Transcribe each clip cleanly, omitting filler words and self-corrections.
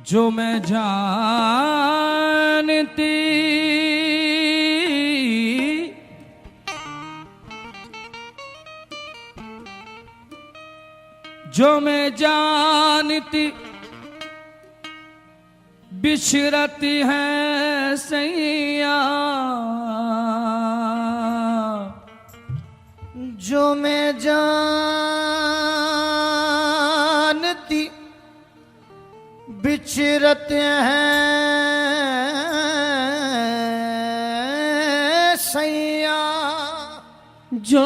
जो मैं जानती जो मैं जानती बिछड़ती है सैया जो मैं जानती बिछड़ते हैं सैया जो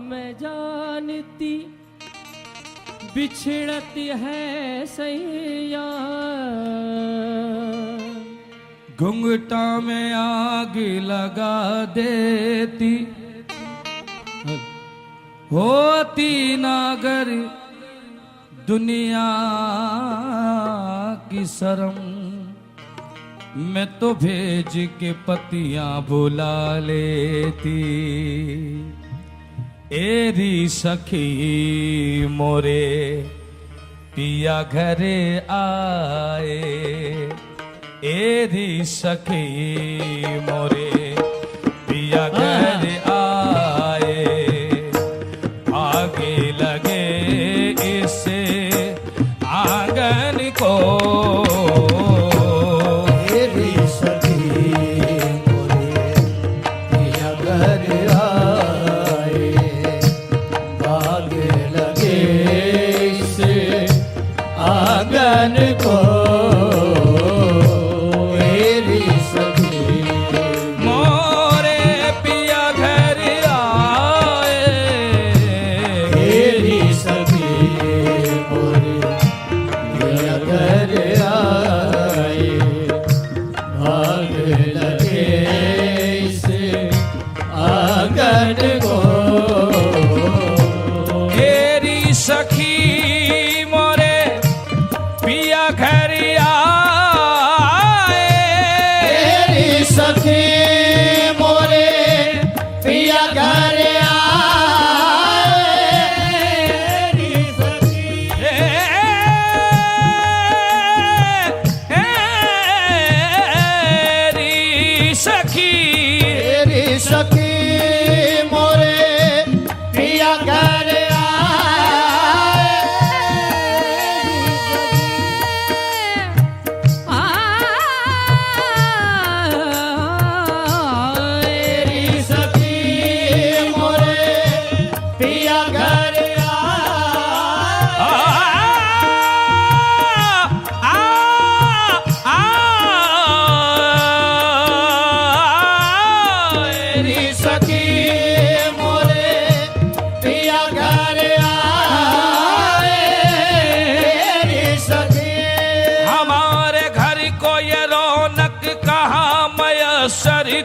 मैं जानती बिछड़ती है सैया घुंघटा में आग लगा देती होती नागर दुनिया की शर्म मैं तो भेज के पतियां बुला लेती एरी सखी मोरे पिया घरे आए एरी सखी मोरे पिया घर आए आगे लगे इसे आंगन को एरी सखी मोरे पिया घर आए आगे लगे इसे आंगन को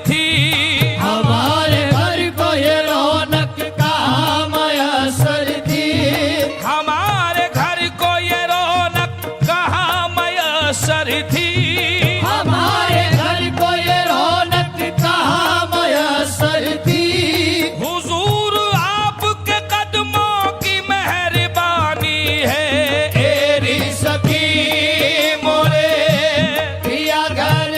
थी हमारे घर को ये रौनक कहाँ मयसर थी हमारे घर को ये रौनक कहाँ मयसर थी हमारे घर को ये रौनक कहाँ मयसर थी हुजूर आपके कदमों की मेहरबानी है एरी सखी मोरे पिया घर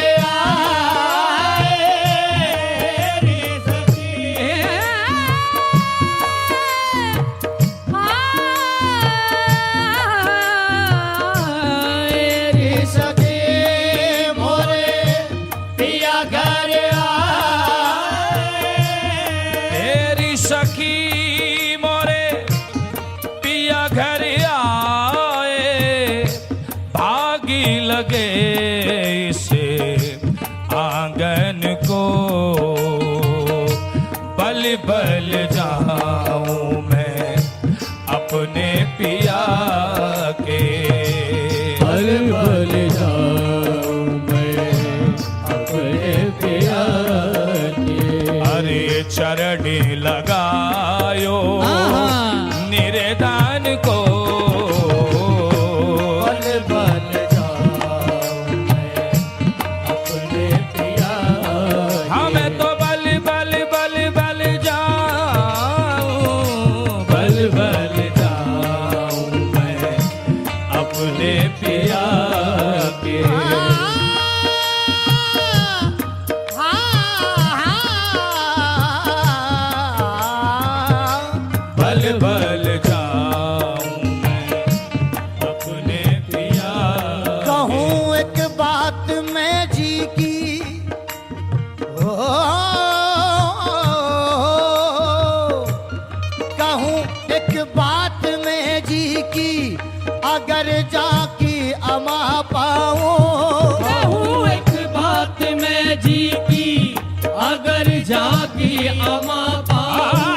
सखी मोरे पिया घर आए भागी लगे इसे आंगन को बल बल जाऊं मैं अपने पिया के बल बल जाऊं मैं अपने पिया के अरे चरण लगायो निर्धान को बल बल जाऊं मैं अपने पिया हमें तो बल बल बल अगर जाकी अमा पाऊं कहूँ एक बात मैं जी की, अगर जाकी अमा पाऊं।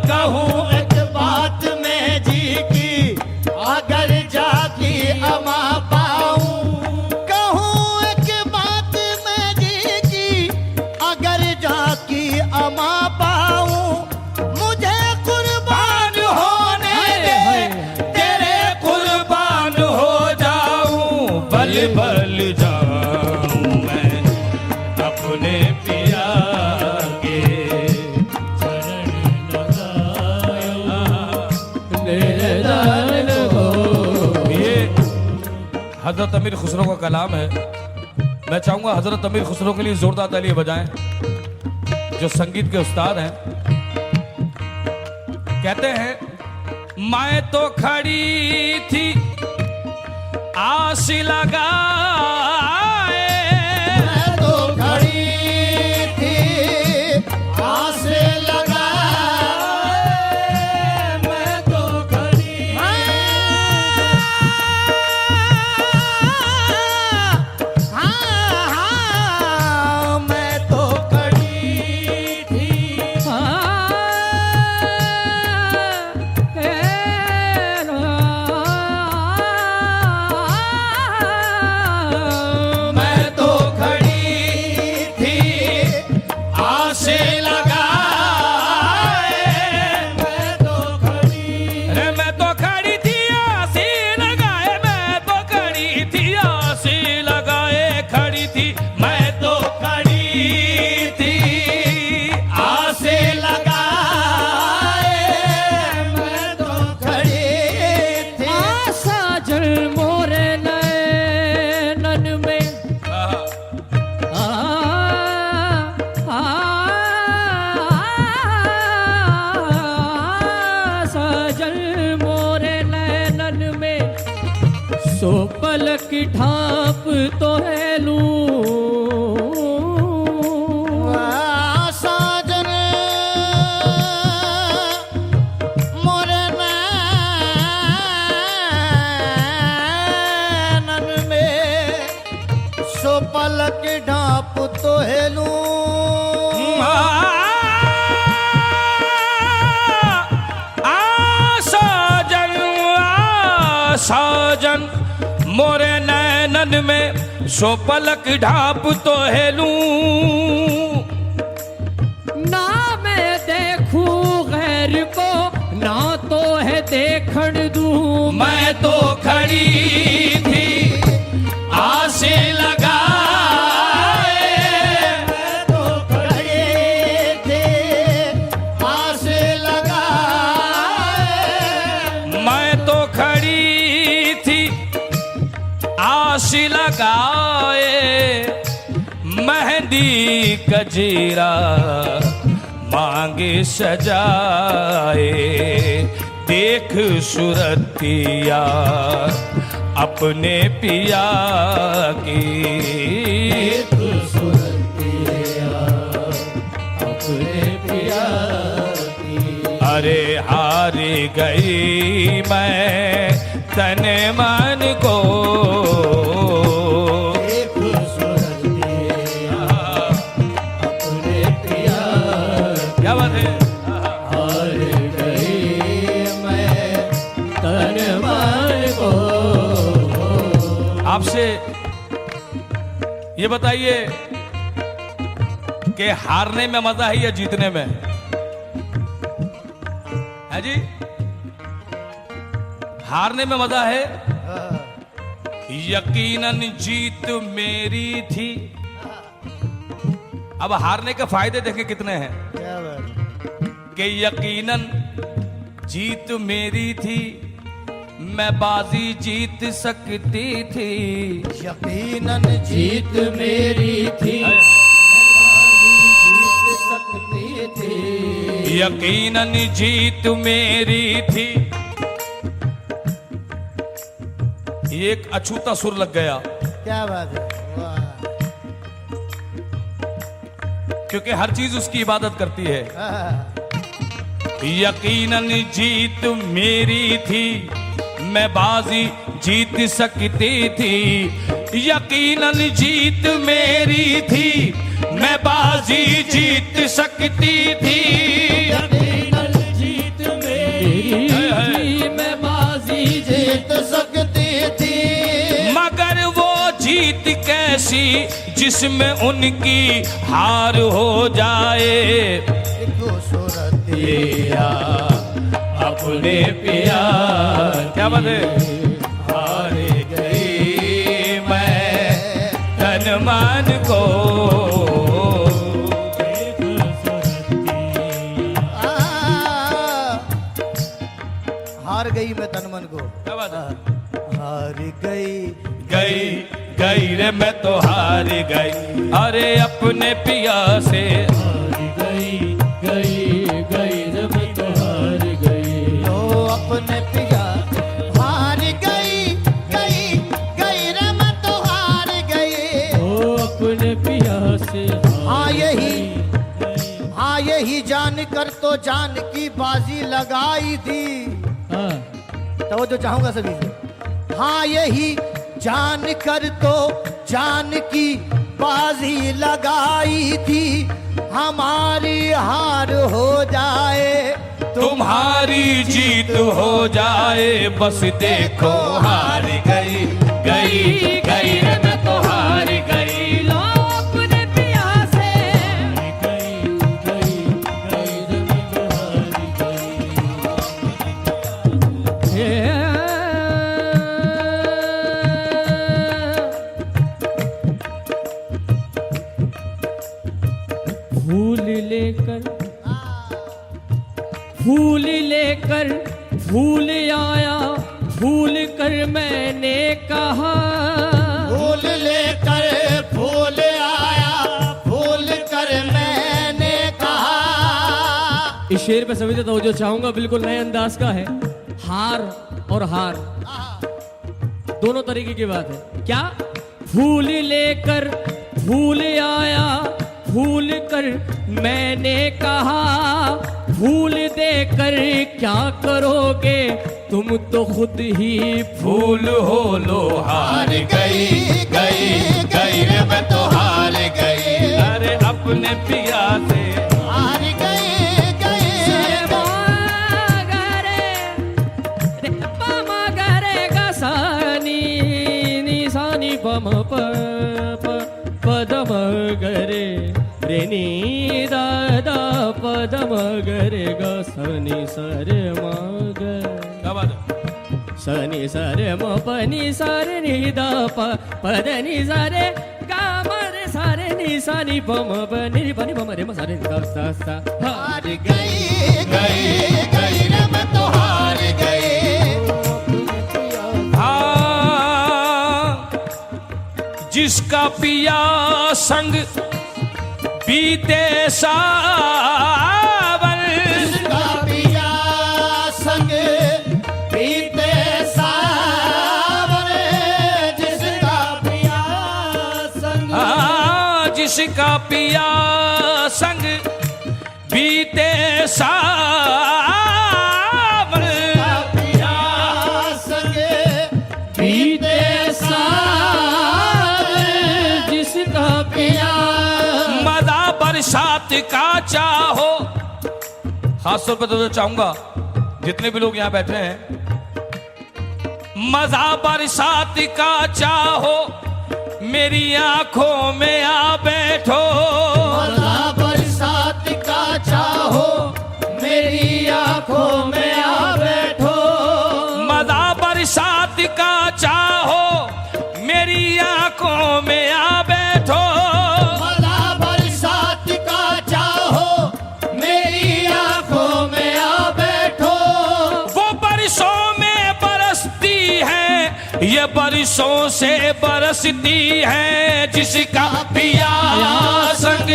कहूँ एक बात मैं जी की अगर जाकी अमा पाऊं कहूँ एक बात मैं जी की अगर जाकी अमा पाऊं मुझे कुर्बान होने दे तेरे कुर्बान हो जाऊं, बल बल जाऊं मैं अपने पिया के चरण निरदान हो। ये हजरत अमीर खुसरो का कलाम है। मैं चाहूंगा हजरत अमीर खुसरो के लिए जोरदार तालियां बजाएं, जो संगीत के उस्ताद हैं। कहते हैं मैं तो खड़ी थी आस लगाए, मैं तो खड़ी थी आस लगाए मैं तो खड़ी मैं तो खड़ी थी मैं तो खड़ी थी आस लगाए, मैं तो खड़ी अरे मैं तो खड़ी थी आस लगाए, मैं तो खड़ी थी आस लगाए, खड़ी थी मैं तो खड़ी थी आस लगाए मैं तो खड़ी थी आशा जल मोरे नैनन में सजल मोरे नैनन में, सो पलक ढाप तो है लूं। साजन मोरे नैनन में सो पलक ढाप तो हेलूं साजन मोरे नैनन में सो पलक ढाप तो हेलूं, ना मैं देखूं गैर को, ना तो है देखण दूं। मैं तो खड़ी थी आस लगाए, मैं तो खड़ी थी आस लगाए मैं तो खड़ी थी आस लगाए, मेहंदी कजीरा मांगे सजाए, देख सूरतिया अपने पिया की, अपने पिया की अरे हार गई मैं तन मन को, एक सूरत दिया अपने पिया क्या बात है। हार गई मैं तन मन को आपसे ये बताइए कि हारने में मजा है या जीतने में है जी? हारने में मजा है, यकीनन जीत मेरी थी। अब हारने के फायदे देखें कितने हैं क्या बात कि यकीनन जीत मेरी थी, मैं बाजी जीत सकती थी, यकीनन जीत मेरी थी जीत सकती थी यकीनन जीत मेरी थी। एक अछूता सुर लग गया। क्या बात है वाह क्योंकि हर चीज उसकी इबादत करती है। यकीनन जीत मेरी थी, मैं बाजी जीत सकती थी। यकीनन जीत मेरी थी, मैं बाजी जीत सकती थी। यकीनन जीत मेरी थी, मैं बाजी जीत सकती थी। मगर वो जीत कैसी जिसमें उनकी हार हो जाए। खूबसूरत पिया अपने पिया, क्या बात है, हार गई मैं तन मन को। हार गई मैं तन मन को। क्या बात है, हार गई गई गई रे मैं तो हार गई, अरे अपने पिया से। हार गई गई गई रे मैं तो हार गई। ओ अपने पिया हार गई गई गई रे मैं तो हार गई। ओ अपने पिया से हाँ यही जान कर तो जान की बाजी लगाई थी। तो वो जो चाहूंगा सभी से, हाँ यही जान कर तो जान की बाजी लगाई थी। हमारी हार हो जाए तुम्हारी जीत हो जाए, बस देखो हार गई गई गई रे मैं तो हार गई। लो अपने पिया से गई गई गई रे मैं तो हार गई। फूल आया फूल कर मैंने कहा। फूल लेकर फूल आया फूल कर मैंने कहा। इस शेर पे सभी तो जो चाहूंगा बिल्कुल नए अंदाज का है। हार और हार दोनों तरीके की बात है। क्या फूल लेकर फूल आया फूल कर मैंने कहा। फूल देकर क्या करोगे तुम तो खुद ही फूल हो लो हार गई गई गई रे मैं तो हार गई, अरे अपने पिया से हार गई पम पदम गरे रे नी दादा पदम गरे ग सनी सरे मग सनी सरे म पनी सरे नि द पद नि सरे ग म रे सरे नि सनी पम पनी पनी पम रे म सरे ग सा सा हार गई गई रे मैं तो हार गई। जिसका पिया संग बीते सावन, जिसका पिया संग बीते सावन, जिसका पिया संग जिसका पिया संग बीते सावन, पिया संग बीते मजा बरसात का चाहो। खास तौर पर तो चाहूंगा जितने भी लोग यहाँ बैठे हैं, मजा बरसात का चाहो मेरी आंखों में आ बैठो। मजा बरसात का चाहो मेरी आंखों में आ बैठो। मजा बरसात का चाहो मेरी आंखों में आ बैठो। मजा बरसात का चाहो मेरी आंखों में आ बैठो। वो बरसों में बरसती है, ये बरसों से बरसती है। जिसका पिया संग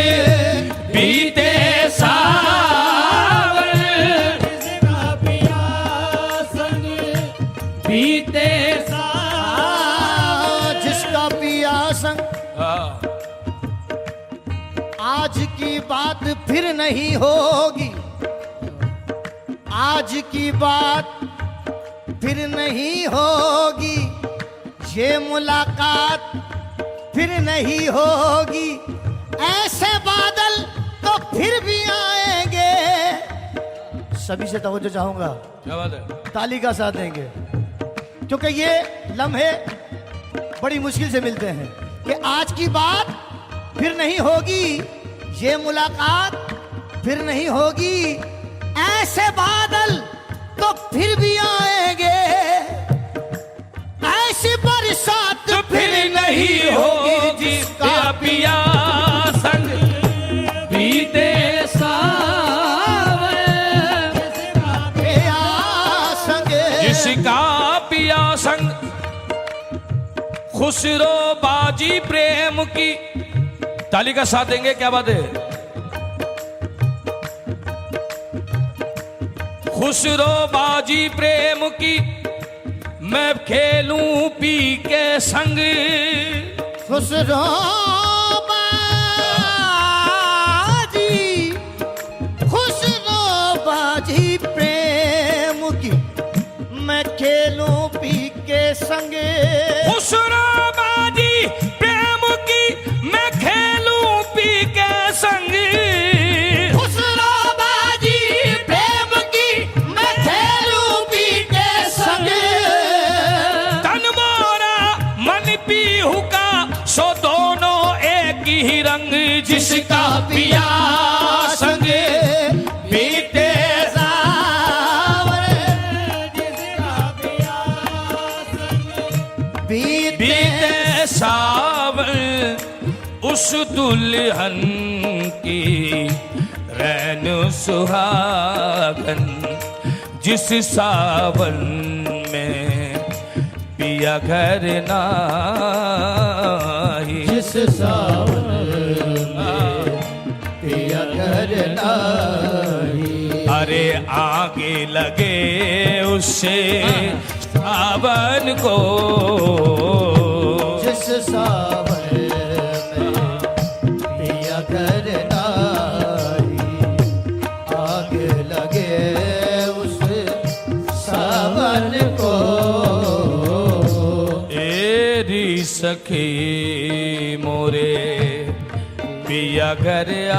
बीते सावन, जिसका पिया संग बीते सावन, जिसका पिया संग आज की बात फिर नहीं होगी, आज की बात फिर नहीं होगी, ये मुलाकात फिर नहीं होगी, ऐसे बादल तो फिर भी आएंगे। सभी से तवज्जो चाहूंगा, क्या बात है? ताली का साथ देंगे, क्योंकि ये लम्हे बड़ी मुश्किल से मिलते हैं कि आज की बात फिर नहीं होगी, ये मुलाकात फिर नहीं होगी, ऐसे बादल तो फिर भी आएंगे, ऐसी बरसात तो फिर नहीं होगी जिसका पिया संग बीते सावन, जिसका पिया संग खुसरो बाजी प्रेम की। ताली का साथ देंगे, क्या बात है? खुसरो बाजी प्रेम की मैं खेलूं पी के संग। खुसरो बाजी प्रेम की मैं खेलूं पी के संग। खुसरो बाजी प्रेम की मैं खेलूं पी के संग। खुसरो बाजी प्रेम की मैं खेलूं पी के संग। तन मोरा मन पीहू का सो दोनों एक ही रंग, जिसका पिया संग बीते सावन, जिसका पिया संग बीते सावन, उस दुल्हन की रैन सुहागन, जिस सावन में पिया घर नाही। जिस सावन में पिया घर नाही। अरे आगे लगे उससे सावन को, जिस सावन में पिया घर नाही, आगे लगे उस सावन को। एरी सखी मोरे पिया घर आ